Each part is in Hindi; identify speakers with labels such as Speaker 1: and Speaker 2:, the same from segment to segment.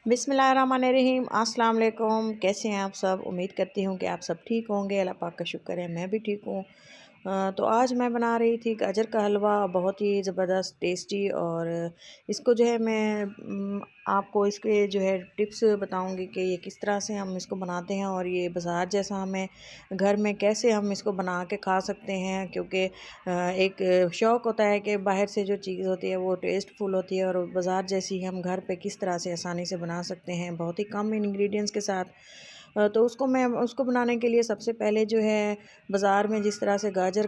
Speaker 1: बिस्मिल्लाहिर्रहमानिर्रहीम। अस्सलाम वालेकुम। कैसे हैं आप सब? उम्मीद करती हूँ कि आप सब ठीक होंगे। अल्लाह पाक का शुक्र है मैं भी ठीक हूँ। तो आज मैं बना रही थी गाजर का हलवा, बहुत ही ज़बरदस्त टेस्टी। और इसको जो है मैं आपको इसके जो है टिप्स बताऊंगी कि ये किस तरह से हम इसको बनाते हैं और ये बाज़ार जैसा हमें घर में कैसे हम इसको बना के खा सकते हैं। क्योंकि एक शौक़ होता है कि बाहर से जो चीज़ होती है वो टेस्टफुल होती है, और बाज़ार जैसी हम घर पे किस तरह से आसानी से बना सकते हैं बहुत ही कम इंग्रेडिएंट्स के साथ। तो उसको बनाने के लिए सबसे पहले जो है बाज़ार में जिस तरह से गाजरें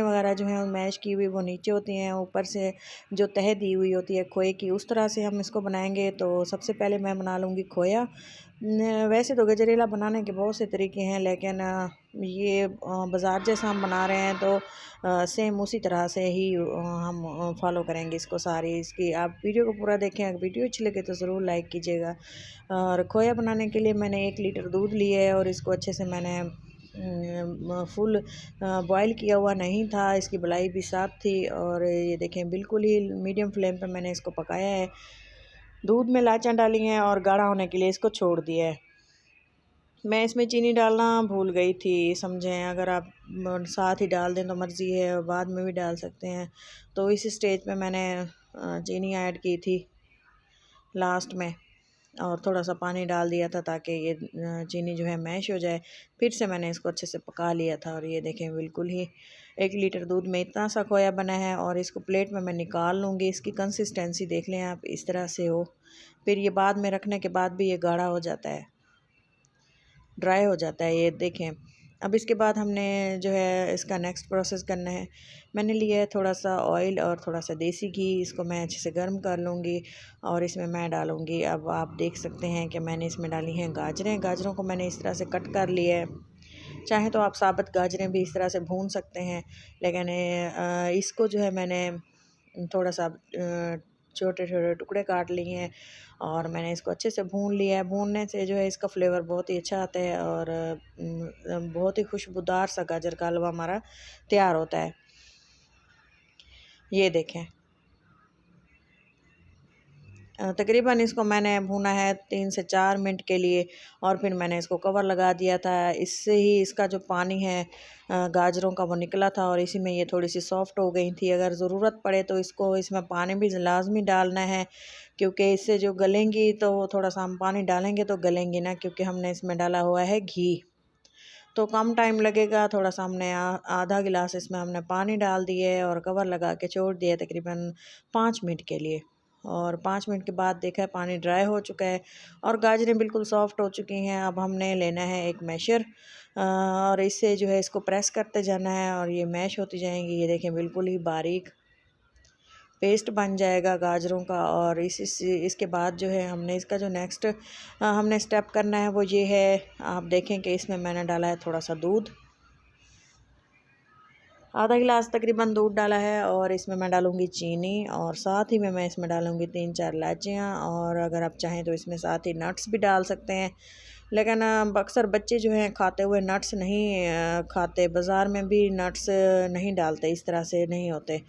Speaker 1: वगैरह जो हैं मैश की हुई वो नीचे होती हैं, ऊपर से जो तह दी हुई होती है खोए की, उस तरह से हम इसको बनाएंगे। तो सबसे पहले मैं बना लूँगी खोया। वैसे तो गजरेला बनाने के बहुत से तरीके हैं, लेकिन ये बाज़ार जैसा हम बना रहे हैं तो सेम उसी तरह से ही हम फॉलो करेंगे इसको सारी इसकी। आप वीडियो को पूरा देखें, अगर वीडियो अच्छी लगे तो ज़रूर लाइक कीजिएगा। और खोया बनाने के लिए मैंने 1 लीटर दूध लिया है और इसको अच्छे से मैंने फुल बॉयल किया हुआ नहीं था, इसकी बलाई भी साफ़ थी। और ये देखें बिल्कुल ही मीडियम फ्लेम पे मैंने इसको पकाया है। दूध में इलायचियाँ डाली हैं और गाढ़ा होने के लिए इसको छोड़ दिया है। मैं इसमें चीनी डालना भूल गई थी, समझें। अगर आप साथ ही डाल दें तो मर्ज़ी है, और बाद में भी डाल सकते हैं। तो इस स्टेज पे मैंने चीनी ऐड की थी लास्ट में, और थोड़ा सा पानी डाल दिया था ताकि ये चीनी जो है मैश हो जाए। फिर से मैंने इसको अच्छे से पका लिया था। और ये देखें बिल्कुल ही 1 लीटर दूध में इतना सा खोया बना है। और इसको प्लेट में मैं निकाल लूँगी। इसकी कंसिस्टेंसी देख लें आप, इस तरह से हो। फिर ये बाद में रखने के बाद भी ये गाढ़ा हो जाता है, ड्राई हो जाता है, ये देखें। अब इसके बाद हमने जो है इसका नेक्स्ट प्रोसेस करना है। मैंने लिया है थोड़ा सा ऑयल और थोड़ा सा देसी घी, इसको मैं अच्छे से गर्म कर लूँगी और इसमें मैं डालूँगी। अब आप देख सकते हैं कि मैंने इसमें डाली हैं गाजरें। गाजरों को मैंने इस तरह से कट कर लिया है। चाहे तो आप साबुत गाजरें भी इस तरह से भून सकते हैं, लेकिन इसको जो है मैंने थोड़ा सा छोटे छोटे टुकड़े काट लिए हैं और मैंने इसको अच्छे से भून लिया है। भूनने से जो है इसका फ्लेवर बहुत ही अच्छा आता है और बहुत ही खुशबूदार सा गाजर का हलवा हमारा तैयार होता है। ये देखें, तकरीबन इसको मैंने भूना है 3 से 4 मिनट के लिए, और फिर मैंने इसको कवर लगा दिया था। इससे ही इसका जो पानी है गाजरों का वो निकला था, और इसी में ये थोड़ी सी सॉफ़्ट हो गई थी। अगर ज़रूरत पड़े तो इसको इसमें पानी भी लाजमी डालना है, क्योंकि इससे जो गलेंगी तो थोड़ा सा हम पानी डालेंगे तो गलेंगी ना, क्योंकि हमने इसमें डाला हुआ है घी। तो कम टाइम लगेगा। थोड़ा सा हमने आधा गिलास इसमें हमने पानी डाल दिए और कवर लगा के छोड़ दिए तकरीबन 5 मिनट के लिए। और 5 मिनट के बाद देखा पानी ड्राई हो चुका है और गाजरें बिल्कुल सॉफ़्ट हो चुकी हैं। अब हमने लेना है एक मैशर, और इससे जो है इसको प्रेस करते जाना है और ये मैश होती जाएंगी। ये देखें बिल्कुल ही बारीक पेस्ट बन जाएगा गाजरों का। और इसके बाद जो है हमने इसका जो नेक्स्ट हमने स्टेप करना है वो ये है। आप देखें कि इसमें मैंने डाला है थोड़ा सा दूध, आधा गिलास तकरीबन दूध डाला है, और इसमें मैं डालूँगी चीनी, और साथ ही में मैं इसमें डालूँगी 3-4 इलायचियाँ। और अगर आप चाहें तो इसमें साथ ही नट्स भी डाल सकते हैं, लेकिन अक्सर बच्चे जो हैं खाते हुए नट्स नहीं खाते। बाज़ार में भी नट्स नहीं डालते, इस तरह से नहीं होते,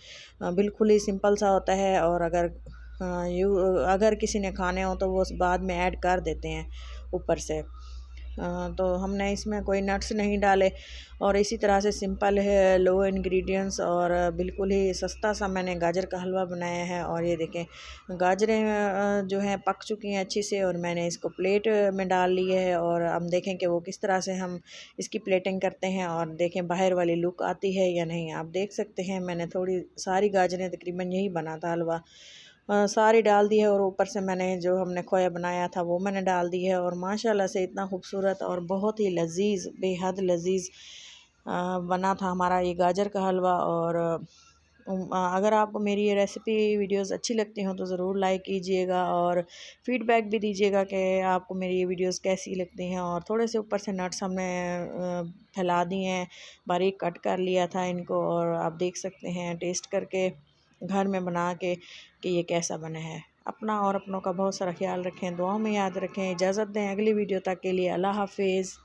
Speaker 1: बिल्कुल ही सिंपल सा होता है। और अगर किसी ने खाने हो तो वो बाद में ऐड कर देते हैं ऊपर से। तो हमने इसमें कोई नट्स नहीं डाले, और इसी तरह से सिंपल है, लो इंग्रेडिएंट्स और बिल्कुल ही सस्ता सा मैंने गाजर का हलवा बनाया है। और ये देखें गाजरें जो हैं पक चुकी हैं अच्छी से, और मैंने इसको प्लेट में डाल ली है। और अब देखें कि वो किस तरह से हम इसकी प्लेटिंग करते हैं, और देखें बाहर वाली लुक आती है या नहीं। आप देख सकते हैं मैंने थोड़ी सारी गाजरें, तकरीबन यही बना था हलवा, सारी डाल दी है। और ऊपर से मैंने जो हमने खोया बनाया था वो मैंने डाल दी है। और माशाल्लाह से इतना खूबसूरत और बहुत ही लजीज, बेहद लजीज बना था हमारा ये गाजर का हलवा। और अगर आपको मेरी ये रेसिपी वीडियोस अच्छी लगती हों तो ज़रूर लाइक कीजिएगा, और फ़ीडबैक भी दीजिएगा कि आपको मेरी ये वीडियोस कैसी लगती हैं। और थोड़े से ऊपर से नट्स हमने फैला दिए हैं, बारीक कट कर लिया था इनको। और आप देख सकते हैं टेस्ट करके घर में बना के कि ये कैसा बना है। अपना और अपनों का बहुत सारा ख्याल रखें, दुआओं में याद रखें। इजाज़त दें अगली वीडियो तक के लिए। अल्लाह हाफिज़।